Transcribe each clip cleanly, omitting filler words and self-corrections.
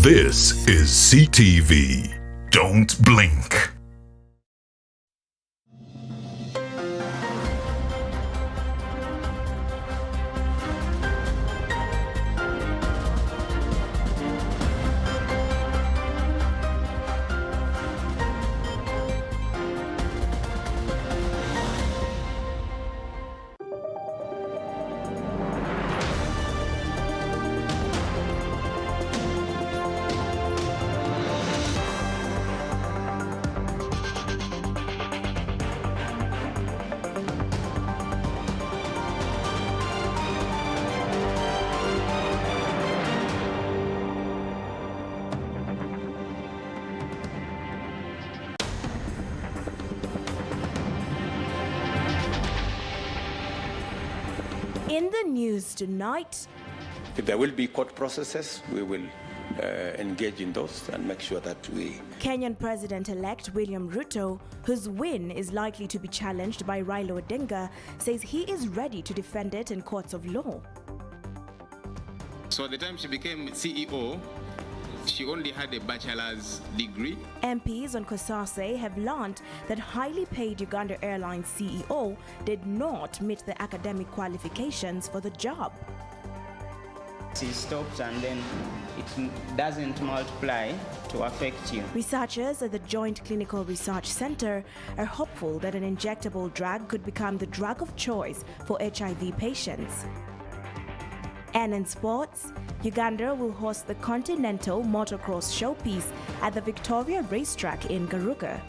This is CTV. Don't blink. In the news tonight, if there will be court processes, we will engage in those and make sure that we... Kenyan President-elect William Ruto, whose win is likely to be challenged by Raila Odinga, says he is ready to defend it in courts of law. So at the time she became CEO, she only had a bachelor's degree. MPs on Kosase have learned that highly paid Uganda Airlines CEO did not meet the academic qualifications for the job. It stops and then it doesn't multiply to affect you. Researchers at the Joint Clinical Research Center are hopeful that an injectable drug could become the drug of choice for HIV patients. And in sports, Uganda will host the Continental Motocross Showpiece at the Victoria Racetrack in Garuga.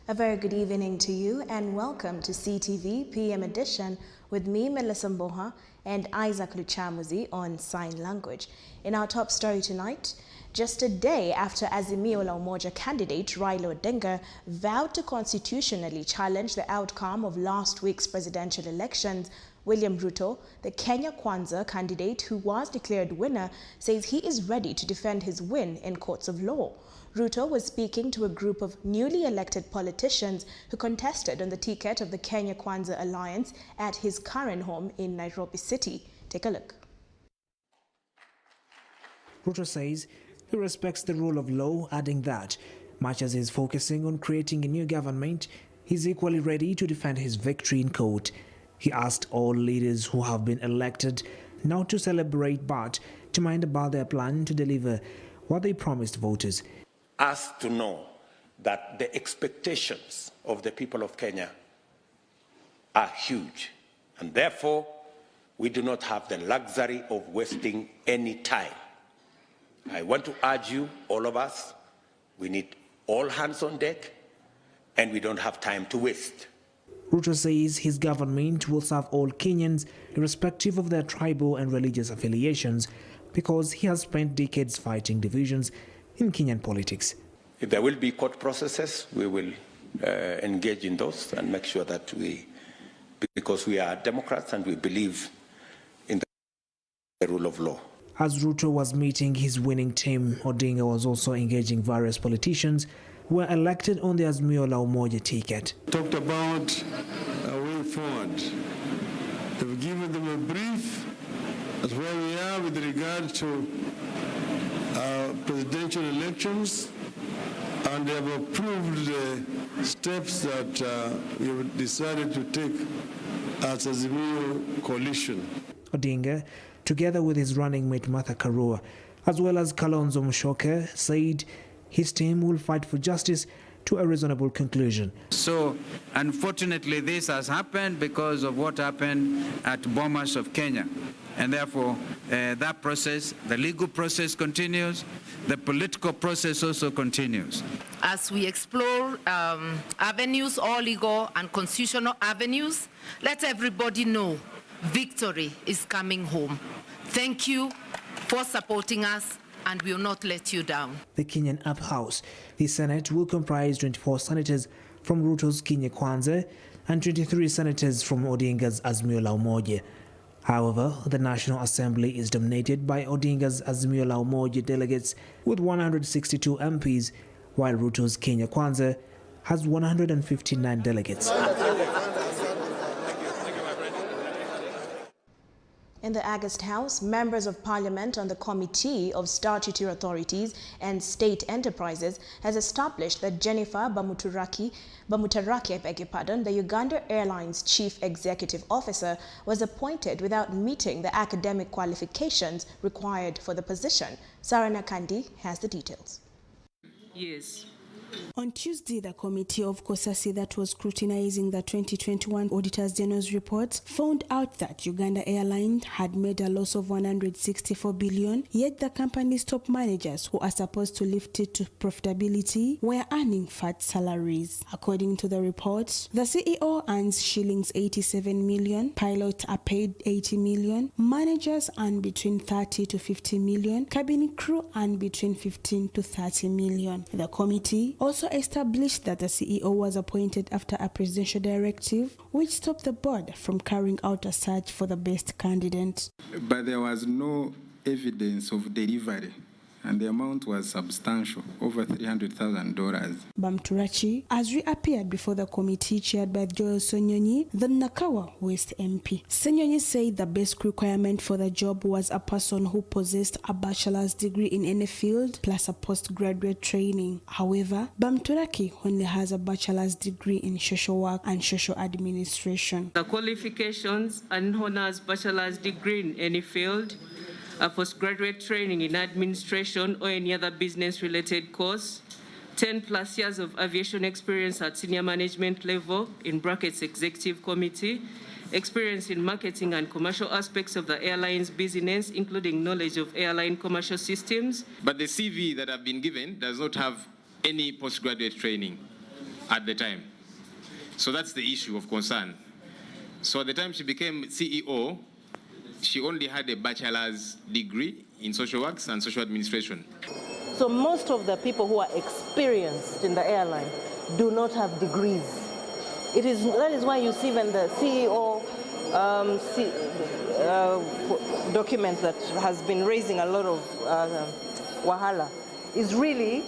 A very good evening to you and welcome to CTV PM Edition with me, Melissa Mboha, and Isaac Luchamuzi on Sign Language. In our top story tonight, just a day after Azimio la Umoja candidate Raila Odinga vowed to constitutionally challenge the outcome of last week's presidential elections, William Ruto, the Kenya Kwanza candidate who was declared winner, says he is ready to defend his win in courts of law. Ruto was speaking to a group of newly elected politicians who contested on the ticket of the Kenya Kwanza Alliance at his current home in Nairobi City. Take a look. Ruto says he respects the rule of law, adding that, much as he's focusing on creating a new government, he's equally ready to defend his victory in court. He asked all leaders who have been elected not to celebrate but to mind about their plan to deliver what they promised voters. Us to know that the expectations of the people of Kenya are huge, and therefore we do not have the luxury of wasting any time. I want to urge you, all of us, we need all hands on deck, and we don't have time to waste. Ruto says his government will serve all Kenyans, irrespective of their tribal and religious affiliations, because he has spent decades fighting divisions in Kenyan politics. If there will be court processes, we will engage in those and make sure that because we are Democrats and we believe in the rule of law. As Ruto was meeting his winning team, Odinga was also engaging various politicians who were elected on the Azimio la Umoja ticket. Talked about a way forward. They've given them a brief as where we are with regard to presidential elections, and they have approved the steps that we have decided to take as a Azimio coalition. Odinga, together with his running mate Martha Karua, as well as Kalonzo Musyoka, said his team will fight for justice to a reasonable conclusion. So, unfortunately, this has happened because of what happened at Bomas of Kenya. And therefore, that process, the legal process continues, the political process also continues. As we explore avenues, all legal and constitutional avenues, let everybody know victory is coming home. Thank you for supporting us, and we will not let you down. The Kenyan Upper House, the Senate will comprise 24 senators from Ruto's Kenya Kwanza and 23 senators from Odinga's Azimio la Umoja. However, the National Assembly is dominated by Odinga's Azimio la Umoja delegates with 162 MPs, while Ruto's Kenya Kwanza has 159 delegates. In the August House, members of Parliament on the Committee of Statutory Authorities and State Enterprises has established that Jennifer Bamutaraki, the Uganda Airlines Chief Executive Officer, was appointed without meeting the academic qualifications required for the position. Sarah Nakandi has the details. Yes. On Tuesday, the committee of COSASI that was scrutinizing the 2021 Auditor's General's reports found out that Uganda Airlines had made a loss of 164 billion, yet the company's top managers, who are supposed to lift it to profitability, were earning fat salaries. According to the reports, the CEO earns shillings 87 million, pilots are paid 80 million, managers earn between 30 to 50 million, cabin crew earn between 15 to 30 million. The committee also established that the CEO was appointed after a presidential directive which stopped the board from carrying out a search for the best candidate. But there was no evidence of delivery, and the amount was substantial, over $300,000. Bamturachi has reappeared before the committee chaired by Joel Sonyonyi, the Nakawa West MP. Sonyonyi said the basic requirement for the job was a person who possessed a bachelor's degree in any field plus a postgraduate training. However, Bamturaki only has a bachelor's degree in social work and social administration. The qualifications and honors bachelor's degree in any field, a postgraduate training in administration or any other business-related course, 10 plus years of aviation experience at senior management level, in brackets executive committee, experience in marketing and commercial aspects of the airline's business, including knowledge of airline commercial systems. But the CV that I've been given does not have any postgraduate training at the time. So that's the issue of concern. So at the time she became CEO, she only had a bachelor's degree in social works and social administration. So most of the people who are experienced in the airline do not have degrees. That is why you see when the CEO document that has been raising a lot of wahala is really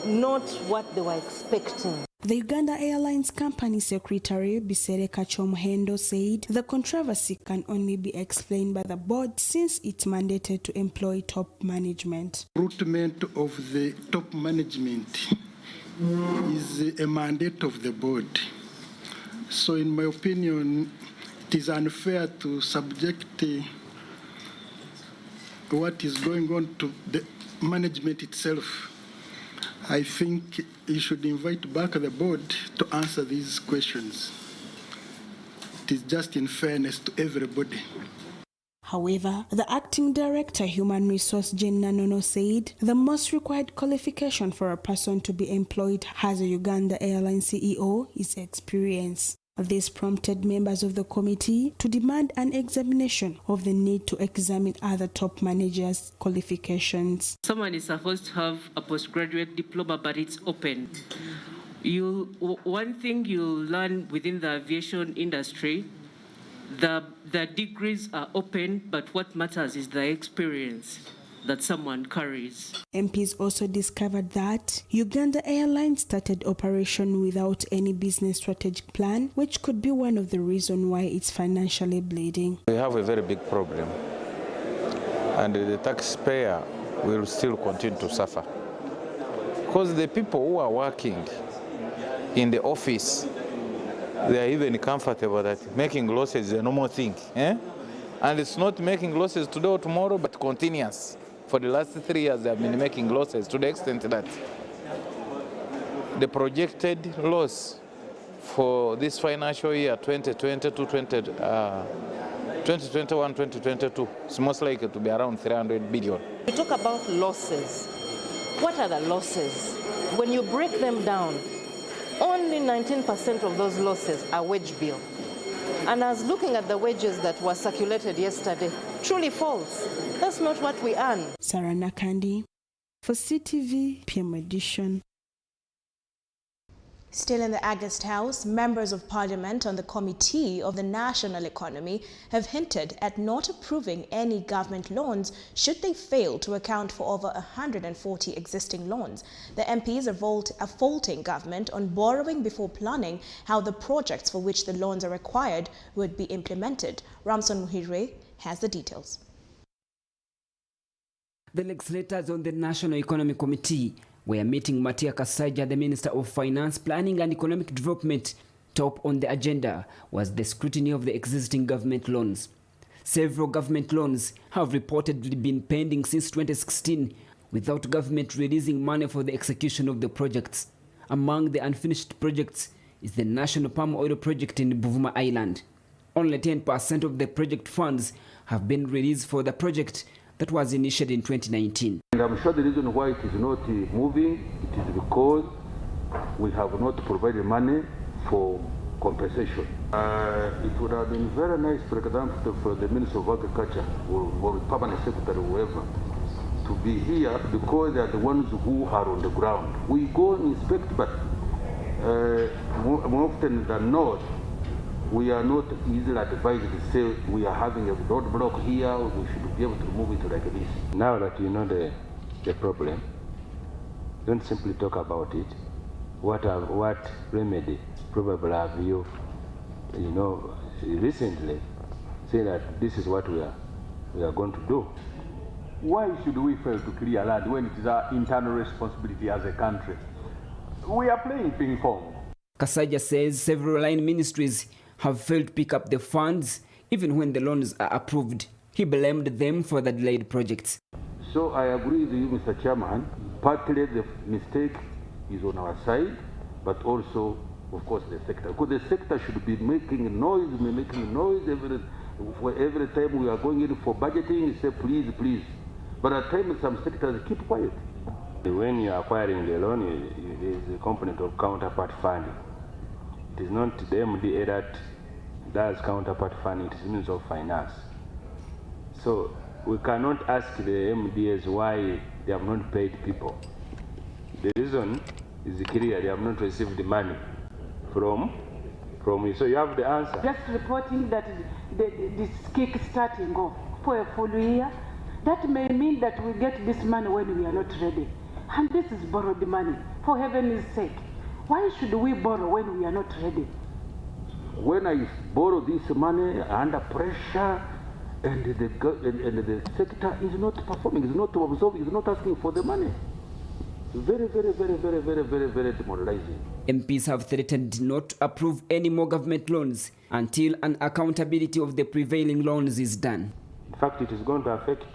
not what they were expecting. The Uganda Airlines Company Secretary Bisereka Chomhendo said the controversy can only be explained by the board since it's mandated to employ top management. Recruitment of the top management is a mandate of the board. So in my opinion, it is unfair to subject what is going on to the management itself. I think you should invite back the board to answer these questions. It is just in fairness to everybody. However, the acting director, Human Resource Jane Nanono, said the most required qualification for a person to be employed as a Uganda Airlines CEO is experience. This prompted members of the committee to demand an examination of the need to examine other top managers' qualifications. Someone is supposed to have a postgraduate diploma, but it's open. One thing you'll learn within the aviation industry, the degrees are open, but what matters is the experience that someone carries. MPs also discovered that Uganda Airlines started operation without any business strategic plan, which could be one of the reasons why it's financially bleeding. We have a very big problem, and the taxpayer will still continue to suffer. Because the people who are working in the office, they are even comfortable that making losses is a normal thing. And it's not making losses today or tomorrow, but continuous. For the last 3 years, they have been making losses to the extent that the projected loss for this financial year, 2021-2022, is most likely to be around 300 billion. We talk about losses. What are the losses? When you break them down, only 19% of those losses are wage bill. And as looking at the wages that were circulated yesterday, truly false. That's not what we earn. Sarah Nakandi for CTV PM Edition. Still in the August House, members of Parliament on the Committee of the National Economy have hinted at not approving any government loans should they fail to account for over 140 existing loans. The MPs are faulting government on borrowing before planning how the projects for which the loans are required would be implemented. Ramson Muhire has the details. The legislators on the National Economic Committee were meeting Matia Kasaija, the Minister of Finance, Planning and Economic Development. Top on the agenda was the scrutiny of the existing government loans. Several government loans have reportedly been pending since 2016 without government releasing money for the execution of the projects. Among the unfinished projects is the National Palm Oil Project in Buvuma Island. Only 10% of the project funds have been released for the project that was initiated in 2019. And I'm sure the reason why it is not moving, it is because we have not provided money for compensation. It would have been very nice, for example, for the Minister of Agriculture or the Permanent Secretary or whoever to be here, because they are the ones who are on the ground. We go and inspect, but more often than not, we are not easily advised to say we are having a roadblock here, we should be able to move it like this. Now that you know the problem, don't simply talk about it. What remedy probably have you recently say that this is what we are going to do? Why should we fail to clear land when it is our internal responsibility as a country? We are playing ping pong. Kasaija says several line ministries have failed to pick up the funds even when the loans are approved. He blamed them for the delayed projects. So I agree with you, Mr. Chairman. Partly the mistake is on our side, but also, of course, the sector. Because the sector should be making noise every time we are going in for budgeting, say please, please. But at times some sectors keep quiet. When you are acquiring the loan, it is a component of counterpart funding. It is not the MDA that does counterpart funding, it is Ministry of Finance. So we cannot ask the MDAs why they have not paid people. The reason is clear, they have not received the money from you. So you have the answer. Just reporting that this kick starting off for a full year, that may mean that we get this money when we are not ready. And this is borrowed money, for heaven's sake. Why should we borrow when we are not ready? When I borrow this money under pressure and the sector is not performing, is not absorbing, is not asking for the money. Very, very, very, very, very, very, very demoralizing. MPs have threatened not to approve any more government loans until an accountability of the prevailing loans is done. In fact, it is going to affect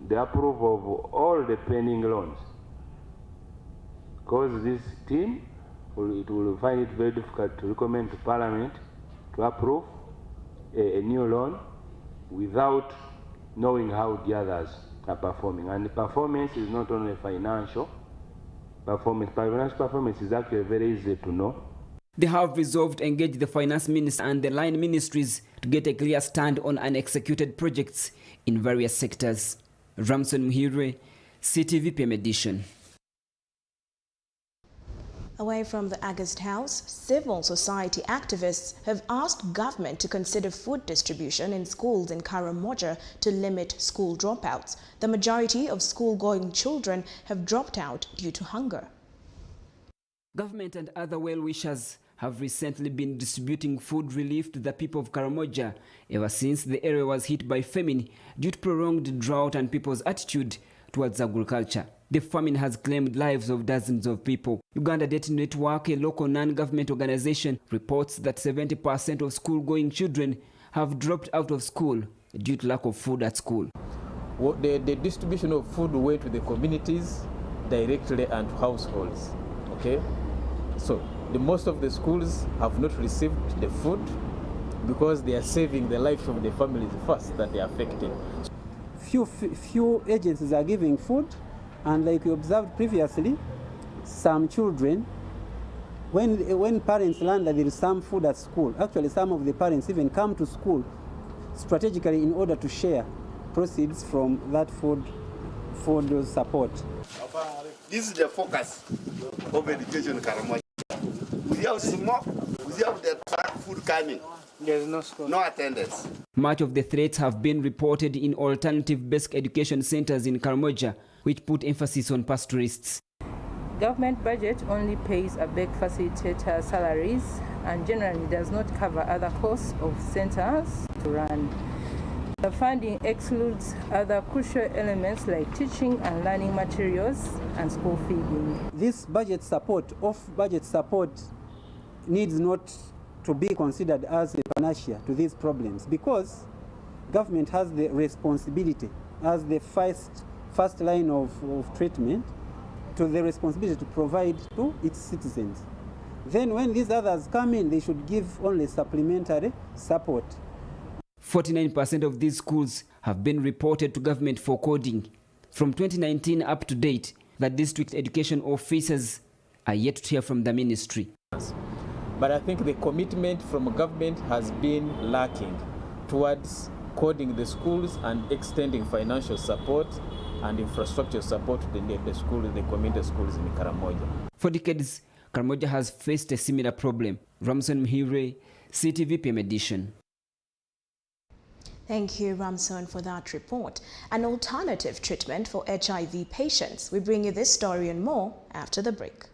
the approval of all the pending loans. Because this team, it will find it very difficult to recommend to Parliament to approve a new loan without knowing how the others are performing. And the performance is not only financial performance. Financial performance is actually very easy to know. They have resolved to engage the finance minister and the line ministries to get a clear stand on unexecuted projects in various sectors. Ramson Muhire, CTV PM Edition. Away from the August House, civil society activists have asked government to consider food distribution in schools in Karamoja to limit school dropouts. The majority of school-going children have dropped out due to hunger. Government and other well-wishers have recently been distributing food relief to the people of Karamoja ever since the area was hit by famine due to prolonged drought and people's attitude towards agriculture. The famine has claimed lives of dozens of people. Uganda Data Network, a local non-government organization, reports that 70% of school-going children have dropped out of school due to lack of food at school. The distribution of food went to the communities directly and to households. Okay, so most of the schools have not received the food because they are saving the life of the families first that they are affected. Few agencies are giving food. And like we observed previously, some children, when parents learn that there is some food at school, actually some of the parents even come to school strategically in order to share proceeds from that food support. This is the focus of education in Karamoja. We without smoke, without the food coming. There's no school. No attendance. Much of the threats have been reported in alternative basic education centers in Karamoja, which put emphasis on pastorists. Government budget only pays ABEC facilitator salaries and generally does not cover other costs of centers to run. The funding excludes other crucial elements like teaching and learning materials and school feeding. This budget support, off-budget support, needs not to be considered as a panacea to these problems because government has the responsibility as the first line of treatment to the responsibility to provide to its citizens. Then when these others come in, they should give only supplementary support. 49% of these schools have been reported to government for coding. From 2019 up to date, the district education officers are yet to hear from the ministry. But I think the commitment from government has been lacking towards coding the schools and extending financial support and infrastructure support to the schools, the community schools in Karamoja. For decades, Karamoja has faced a similar problem. Ramson Mhire, CTV PM Edition. Thank you, Ramson, for that report. An alternative treatment for HIV patients. We bring you this story and more after the break.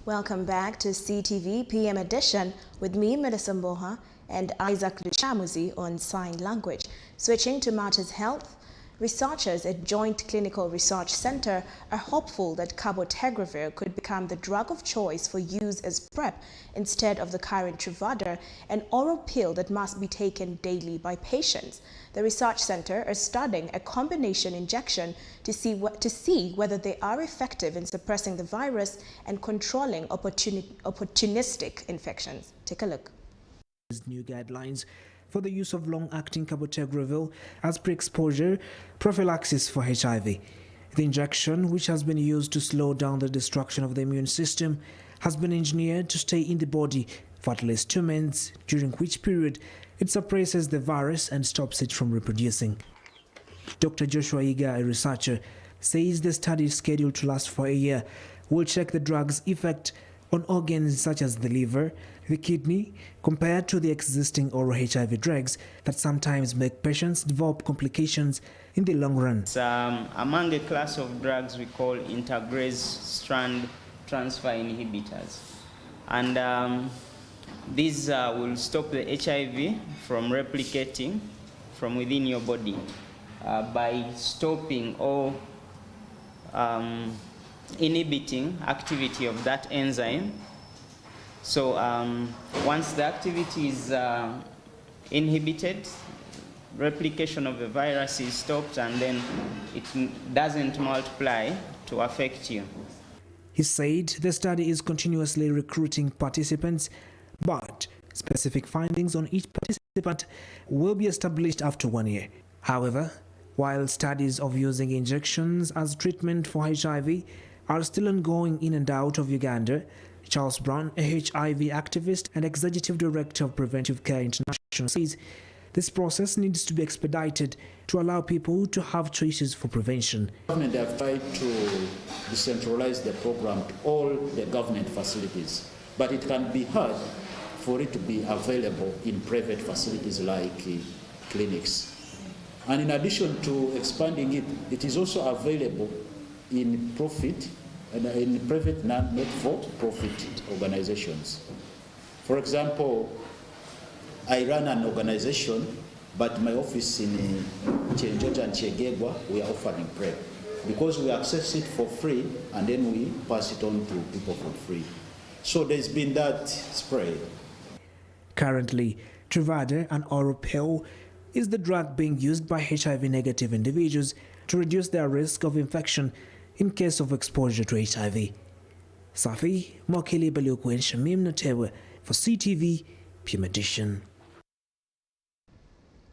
Welcome back to CTV PM Edition with me, Melissa Mboha, and Isaac Luchamuzi on Sign Language. Switching to matters health, researchers at Joint Clinical Research Center are hopeful that cabotegravir could become the drug of choice for use as PrEP instead of the current Truvada, an oral pill that must be taken daily by patients. The research center is studying a combination injection to see whether they are effective in suppressing the virus and controlling opportunistic infections. Take a look. New guidelines for the use of long-acting cabotegravir as pre-exposure prophylaxis for HIV. The injection, which has been used to slow down the destruction of the immune system, has been engineered to stay in the body for at least 2 months, during which period it suppresses the virus and stops it from reproducing. Dr. Joshua Iga, a researcher, says the study is scheduled to last for a year. Will check the drug's effect on organs such as the liver, the kidney, compared to the existing oral HIV drugs that sometimes make patients develop complications in the long run. It's among a class of drugs we call integrase strand transfer inhibitors. And these will stop the HIV from replicating from within your body by stopping or inhibiting activity of that enzyme. So once the activity is inhibited, replication of the virus is stopped and then it doesn't multiply to affect you. He said the study is continuously recruiting participants, but specific findings on each participant will be established after 1 year. However, while studies of using injections as treatment for HIV are still ongoing in and out of Uganda, Charles Brown, a HIV activist and executive director of Preventive Care International, says this process needs to be expedited to allow people to have choices for prevention. The government have tried to decentralize the program to all the government facilities, but it can be hard for it to be available in private facilities like clinics. And in addition to expanding it, it is also available in profit and in private not-for-profit organizations. For example, I run an organization, but my office in Chenjoja and Chegegwa, we are offering PrEP because we access it for free and then we pass it on to people for free. So there's been that spread. Currently, Truvada, an oral pill, is the drug being used by HIV-negative individuals to reduce their risk of infection in case of exposure to HIV. Safi Mokili Baluku and Shamim Natewa for CTV PM Edition.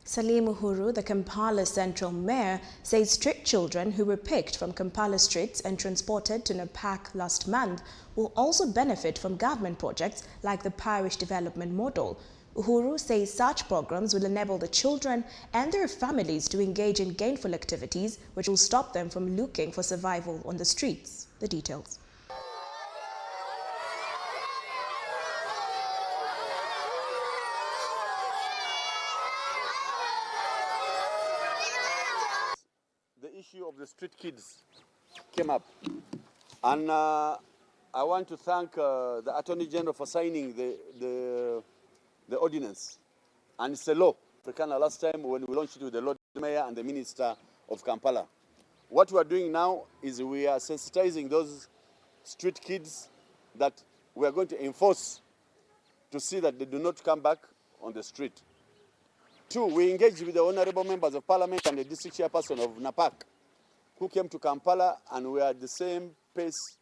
Salim Uhuru, the Kampala Central Mayor, says street children who were picked from Kampala streets and transported to Napak last month will also benefit from government projects like the Parish Development Model. Uhuru says such programs will enable the children and their families to engage in gainful activities which will stop them from looking for survival on the streets. The details. The issue of the street kids came up, and I want to thank the Attorney General for signing the ordinance, and it's a law. Africana last time when we launched it with the Lord Mayor and the Minister of Kampala. What we are doing now is we are sensitizing those street kids that we are going to enforce to see that they do not come back on the street. 2, we engage with the honorable members of parliament and the district chairperson of Napak, who came to Kampala, and we are at the same pace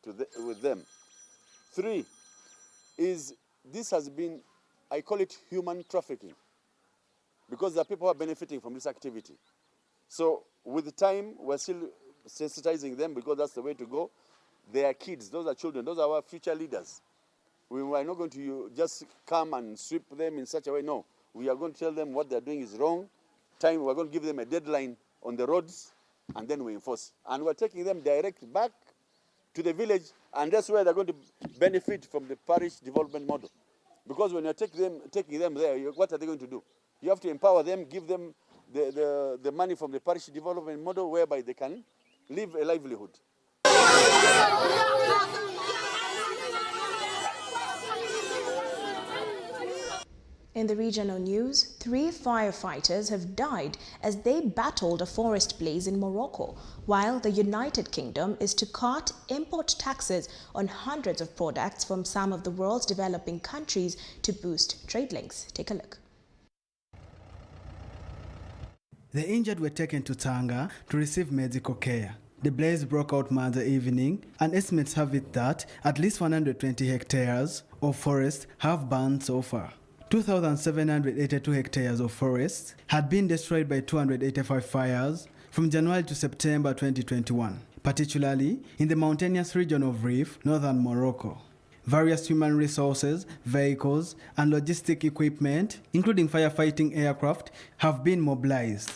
with them. 3 is this has been, I call it human trafficking, because there are people who are benefiting from this activity. So with time, we're still sensitizing them because that's the way to go. They are kids, those are children, those are our future leaders. We are not going to just come and sweep them in such a way, no. We are going to tell them what they're doing is wrong. We're going to give them a deadline on the roads, and then we enforce. And we're taking them direct back to the village, and that's where they're going to benefit from the parish development model. Because when you're taking them there, what are they going to do? You have to empower them, give them the money from the parish development model whereby they can live a livelihood. In the regional news, 3 firefighters have died as they battled a forest blaze in Morocco, while the United Kingdom is to cut import taxes on hundreds of products from some of the world's developing countries to boost trade links. Take a look. The injured were taken to Tanga to receive medical care. The blaze broke out Monday evening, and estimates have it that at least 120 hectares of forest have burned so far. 2,782 hectares of forests had been destroyed by 285 fires from January to September 2021, particularly in the mountainous region of Rif, northern Morocco. Various human resources, vehicles, and logistic equipment, including firefighting aircraft, have been mobilized.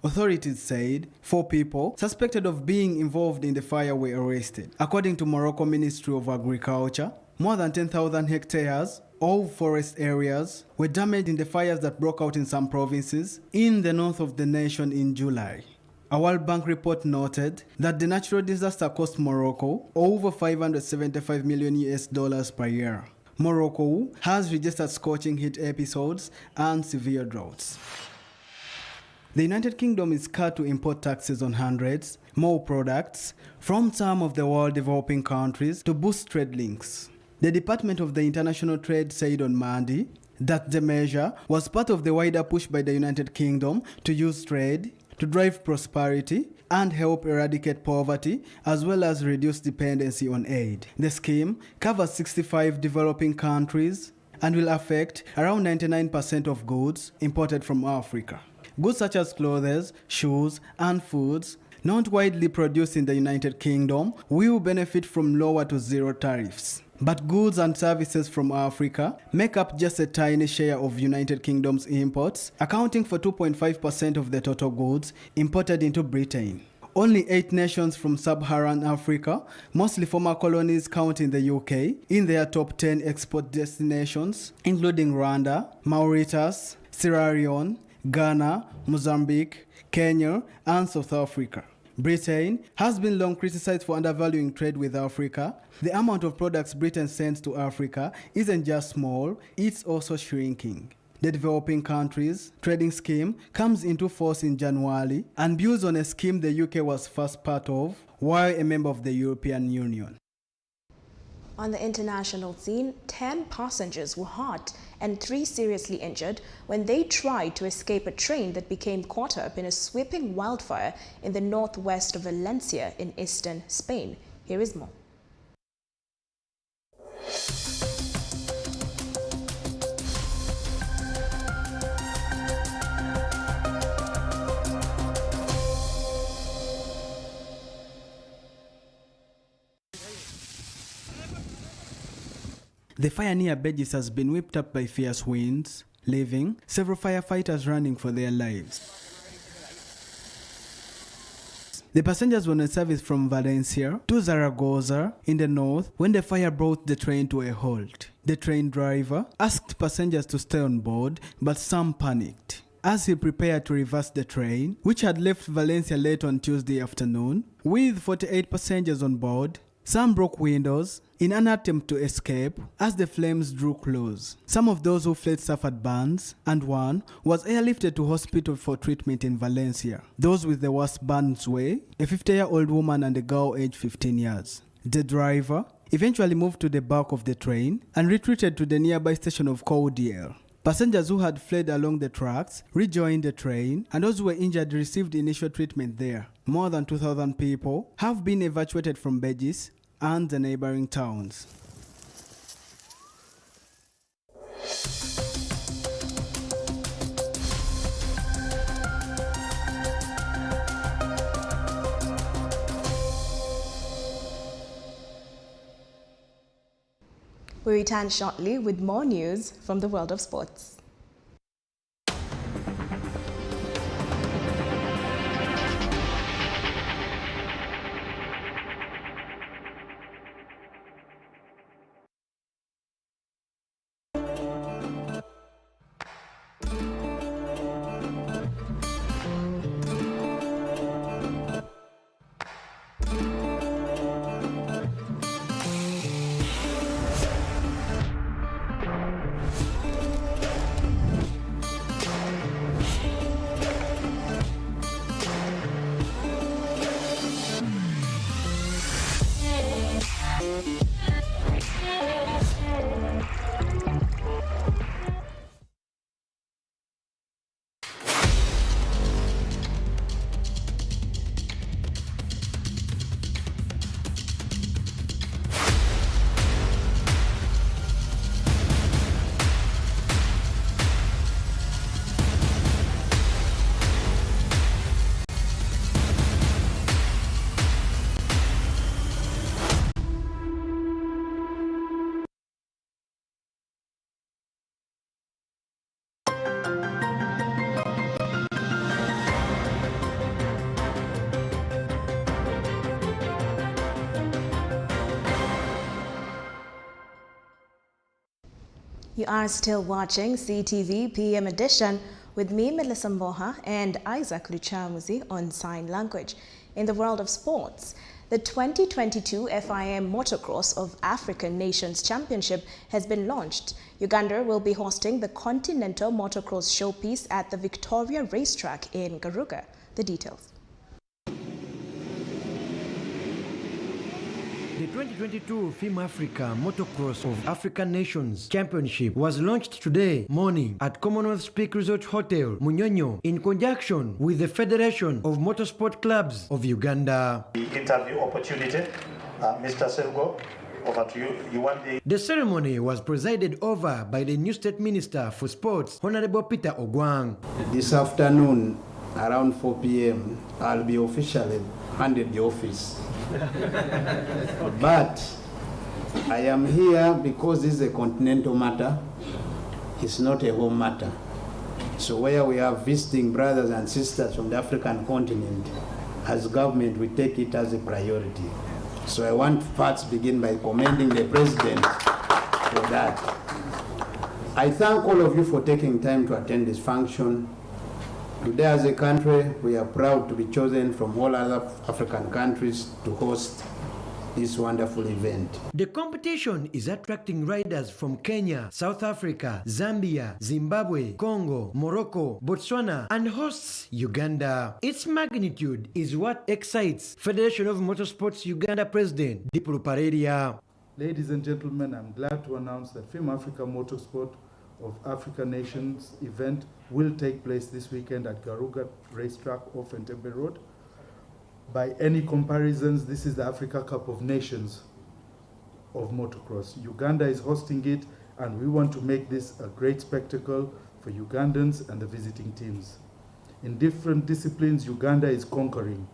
Authorities said 4 people suspected of being involved in the fire were arrested. According to Morocco Ministry of Agriculture, more than 10,000 hectares of forest areas were damaged in the fires that broke out in some provinces in the north of the nation in July. A World Bank report noted that the natural disaster cost Morocco over $575 million per year. Morocco has registered scorching heat episodes and severe droughts. The United Kingdom is cut to import taxes on hundreds more products from some of the world developing countries to boost trade links. The Department of the International Trade said on Monday that the measure was part of the wider push by the United Kingdom to use trade to drive prosperity and help eradicate poverty, as well as reduce dependency on aid. The scheme covers 65 developing countries and will affect around 99% of goods imported from Africa. Goods such as clothes, shoes, and foods not widely produced in the United Kingdom will benefit from lower to zero tariffs. But goods and services from Africa make up just a tiny share of United Kingdom's imports, accounting for 2.5% of the total goods imported into Britain. Only 8 nations from sub-Saharan Africa, mostly former colonies, count in the UK in their top 10 export destinations, including Rwanda, Mauritius, Sierra Leone, Ghana, Mozambique, Kenya, and South Africa. Britain has been long criticized for undervaluing trade with Africa. The amount of products Britain sends to Africa isn't just small, it's also shrinking. The Developing Countries Trading Scheme comes into force in January and builds on a scheme the UK was first part of while a member of the European Union. On the international scene, 10 passengers were hurt and 3 seriously injured when they tried to escape a train that became caught up in a sweeping wildfire in the northwest of Valencia in eastern Spain. Here is more. The fire near Betis has been whipped up by fierce winds, leaving several firefighters running for their lives. The passengers were on a service from Valencia to Zaragoza in the north when the fire brought the train to a halt. The train driver asked passengers to stay on board, but some panicked. As he prepared to reverse the train, which had left Valencia late on Tuesday afternoon, with 48 passengers on board, some broke windows in an attempt to escape as the flames drew close. Some of those who fled suffered burns, and one was airlifted to hospital for treatment in Valencia. Those with the worst burns were a 50-year-old woman and a girl aged 15 years. The driver eventually moved to the back of the train and retreated to the nearby station of Cordier. Passengers who had fled along the tracks rejoined the train, and those who were injured received initial treatment there. More than 2,000 people have been evacuated from Betis and the neighboring towns. We return shortly with more news from the world of sports. You are still watching CTV PM Edition with me, Melissa Mboha, and Isaac Luchamuzi on Sign Language. In the world of sports, the 2022 FIM Motocross of African Nations Championship has been launched. Uganda will be hosting the Continental Motocross Showpiece at the Victoria Racetrack in Garuga. The details. The 2022 FIM Africa Motocross of African Nations Championship was launched today morning at Commonwealth Peak Resort Hotel, Munyonyo, in conjunction with the Federation of Motorsport Clubs of Uganda. The interview opportunity, Mr. Selgo, over to you. The ceremony was presided over by the new State Minister for Sports, Honorable Peter Ogwang. This afternoon, around 4 p.m., I'll be officially handed the office. But I am here because this is a continental matter. It's not a home matter. So where we are visiting brothers and sisters from the African continent, as government, we take it as a priority. So I want to first begin by commending the President for that. I thank all of you for taking time to attend this function. Today as a country, we are proud to be chosen from all other African countries to host this wonderful event. The competition is attracting riders from Kenya, South Africa, Zambia, Zimbabwe, Congo, Morocco, Botswana, and hosts Uganda. Its magnitude is what excites Federation of Motorsports Uganda President Diplo Paredia. Ladies and gentlemen, I'm glad to announce that FIM Africa Motorsport of African Nations event will take place this weekend at Garuga Racetrack off Entebbe Road. By any comparisons, this is the Africa Cup of Nations of motocross. Uganda is hosting it, and we want to make this a great spectacle for Ugandans and the visiting teams. In different disciplines, Uganda is conquering.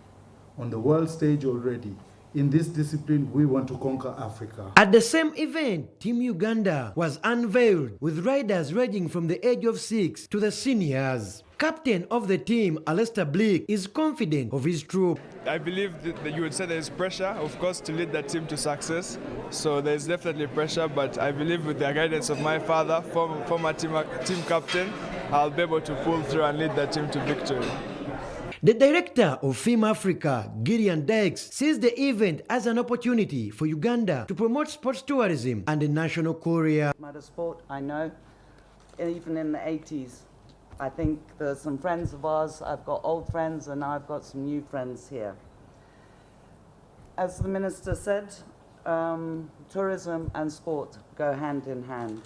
On the world stage already, in this discipline, we want to conquer Africa. At the same event, Team Uganda was unveiled with riders ranging from the age of 6 to the seniors. Captain of the team, Alistair Bleak, is confident of his troop. I believe that you would say there is pressure, of course, to lead the team to success. So there's definitely pressure, but I believe with the guidance of my father, former team captain, I'll be able to pull through and lead the team to victory. The director of FIM Africa, Gideon Dykes, sees the event as an opportunity for Uganda to promote sports tourism and the national career. Motorsport, I know, even in the 80s. I think there's some friends of ours. I've got old friends and I've got some new friends here. As the minister said, tourism and sport go hand in hand.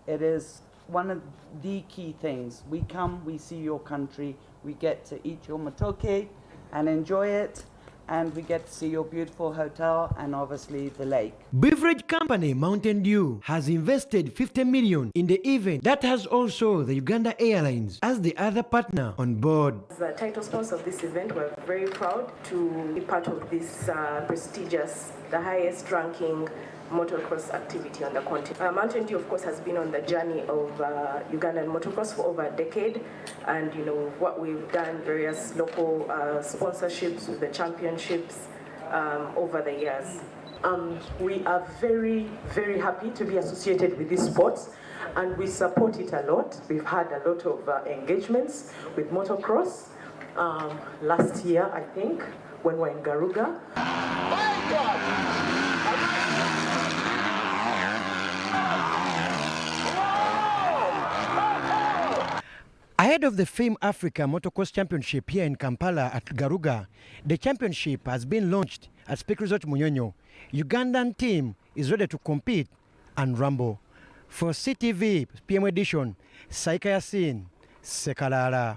It is one of the key things. We come, we see your country, we get to eat your matoke and enjoy it, and we get to see your beautiful hotel and obviously the lake. Beverage company Mountain Dew has invested 50 million in the event that has also the Uganda Airlines as the other partner on board. As the title sponsor of this event, we're very proud to be part of this prestigious, the highest ranking motocross activity on the continent. Mountain Dew, of course, has been on the journey of Ugandan motocross for over a decade, and you know what we've done, various local sponsorships with the championships over the years. We are very, very happy to be associated with these sports, and we support it a lot. We've had a lot of engagements with motocross. Last year, I think, when we were in Garuga. Ahead of the FIM Africa Motocross Championship here in Kampala at Garuga, the championship has been launched at Peak Resort Munyonyo. Ugandan team is ready to compete and rumble. For CTV PM edition, Saika Yasin, Sekalala.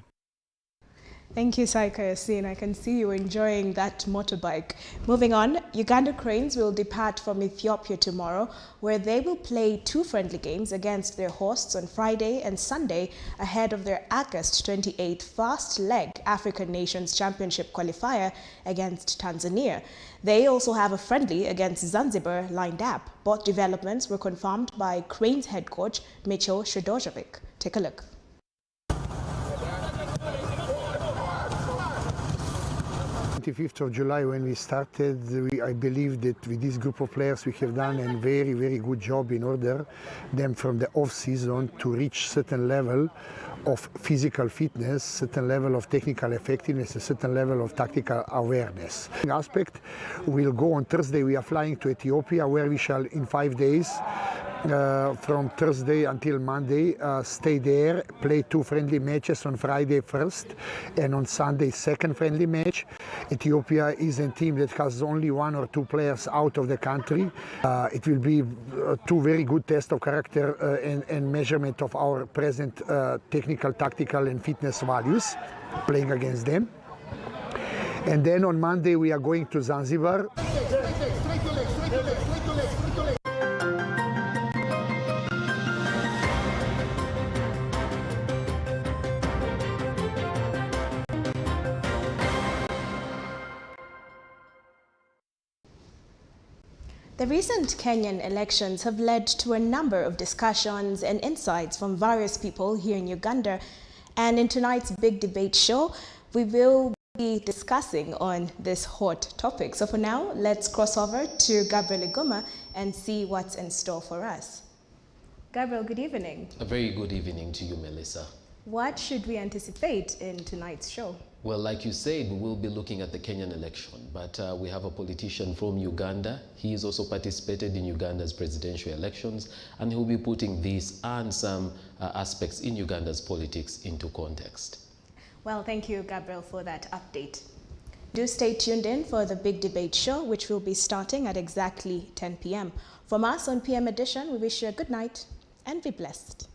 Thank you, Saika Yasin. I can see you enjoying that motorbike. Moving on, Uganda Cranes will depart from Ethiopia tomorrow, where they will play 2 friendly games against their hosts on Friday and Sunday ahead of their August 28th fast leg African Nations Championship qualifier against Tanzania. They also have a friendly against Zanzibar lined up. Both developments were confirmed by Cranes head coach Mitchell Shodojovic. Take a look. 25th of July when we started, I believe that with this group of players we have done a very, very good job in order them from the off-season to reach certain level of physical fitness, certain level of technical effectiveness, a certain level of tactical awareness. Aspect will go on Thursday. We are flying to Ethiopia, where we shall in 5 days from Thursday until Monday, stay there, play 2 friendly matches on Friday first, and on Sunday second friendly match. Ethiopia is a team that has only 1 or 2 players out of the country. It will be 2 very good tests of character and measurement of our present technical, tactical and fitness values, playing against them. And then on Monday we are going to Zanzibar. The recent Kenyan elections have led to a number of discussions and insights from various people here in Uganda. And in tonight's big debate show, we will be discussing on this hot topic. So for now, let's cross over to Gabriel Iguma and see what's in store for us. Gabriel, good evening. A very good evening to you, Melissa. What should we anticipate in tonight's show? Well, like you said, we will be looking at the Kenyan election, but we have a politician from Uganda. He has also participated in Uganda's presidential elections, and he will be putting this and some aspects in Uganda's politics into context. Well, thank you, Gabriel, for that update. Do stay tuned in for the big debate show, which will be starting at exactly 10 p.m. From us on PM Edition, we wish you a good night and be blessed.